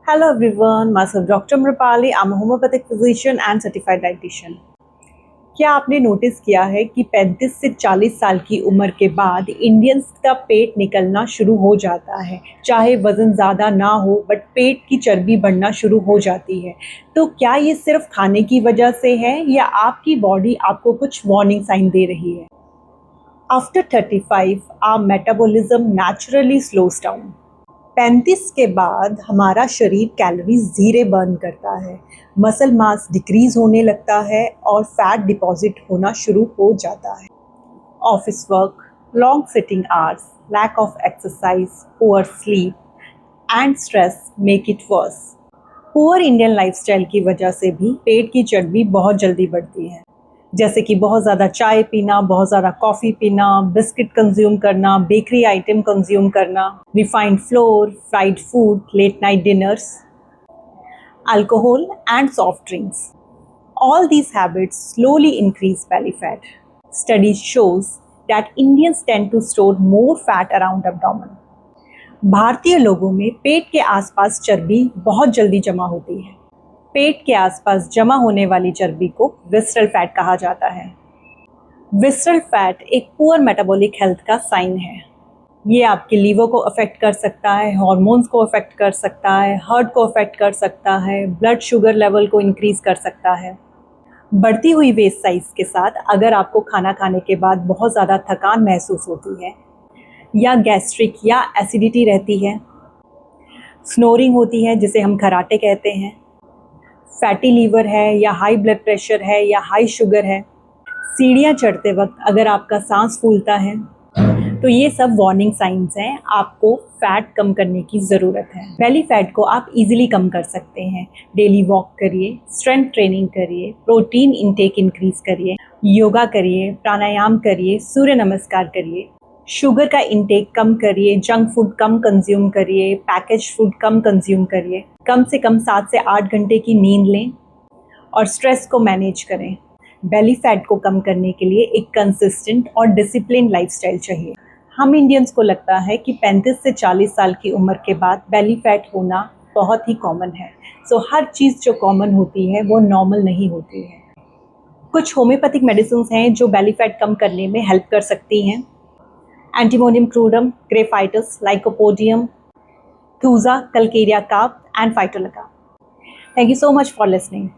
Hello everyone, myself Dr. Mripali. I'm a homeopathic physician and certified dietitian. क्या आपने notice किया है कि 35 से 40 साल की उम्र के बाद इंडियंस का पेट निकलना शुरू हो जाता है। चाहे वज़न ज़्यादा ना हो बट पेट की चर्बी बढ़ना शुरू हो जाती है। तो क्या ये सिर्फ खाने की वजह से है या आपकी बॉडी आपको कुछ वार्निंग साइन दे रही है? After 35, our metabolism naturally slows down. 35 के बाद हमारा शरीर कैलोरीज धीरे बर्न करता है, मसल मास डिक्रीज होने लगता है और फैट डिपॉजिट होना शुरू हो जाता है। Office work, long sitting hours, lack of exercise, poor sleep and stress make it worse. Poor Indian lifestyle की वजह से भी पेट की चर्बी बहुत जल्दी बढ़ती है, जैसे कि बहुत ज़्यादा चाय पीना, बहुत ज़्यादा कॉफ़ी पीना, बिस्किट कंज्यूम करना, बेकरी आइटम कंज्यूम करना, refined flour, fried food, late night dinners, alcohol and soft drinks. All these habits slowly increase belly fat. Studies shows that Indians tend to store more fat around abdomen. भारतीय लोगों में पेट के आसपास चर्बी बहुत जल्दी जमा होती है। पेट के आसपास जमा होने वाली चर्बी को विसरल फैट कहा जाता है। विसरल फैट एक पुअर मेटाबॉलिक हेल्थ का साइन है। ये आपके लीवर को अफेक्ट कर सकता है, हार्मोन्स को अफेक्ट कर सकता है, हार्ट को अफेक्ट कर सकता है, ब्लड शुगर लेवल को इंक्रीज कर सकता है। बढ़ती हुई वेस्ट साइज के साथ अगर आपको खाना खाने के बाद बहुत ज़्यादा थकान महसूस होती है या गैस्ट्रिक या एसिडिटी रहती है, स्नोरिंग होती है जिसे हम खराटे कहते हैं, फैटी लीवर है या हाई ब्लड प्रेशर है या हाई शुगर है, सीढ़ियाँ चढ़ते वक्त अगर आपका सांस फूलता है, तो ये सब वार्निंग साइंस हैं। आपको फैट कम करने की ज़रूरत है। बेली फैट को आप इजीली कम कर सकते हैं। डेली वॉक करिए, स्ट्रेंथ ट्रेनिंग करिए, प्रोटीन इंटेक इंक्रीज करिए, योगा करिए, प्राणायाम करिए, सूर्य नमस्कार करिए, शुगर का इंटेक कम करिए, जंक फूड कम कंज्यूम करिए, पैकेज फूड कम कंज्यूम करिए, कम से कम 7 से 8 घंटे की नींद लें और स्ट्रेस को मैनेज करें। बेली फैट को कम करने के लिए एक कंसिस्टेंट और डिसिप्लिन लाइफस्टाइल चाहिए। हम इंडियंस को लगता है कि 35 से 40 साल की उम्र के बाद बेली फैट होना बहुत ही कॉमन है। सो हर चीज़ जो कॉमन होती है वो नॉर्मल नहीं होती है। कुछ होम्योपैथिक मेडिसिन हैं जो बेली फैट कम करने में हेल्प कर सकती हैं। Antimonium crudum, graphites, lycopodium, thuja, calcarea carb and phytolacca. Thank you so much for listening.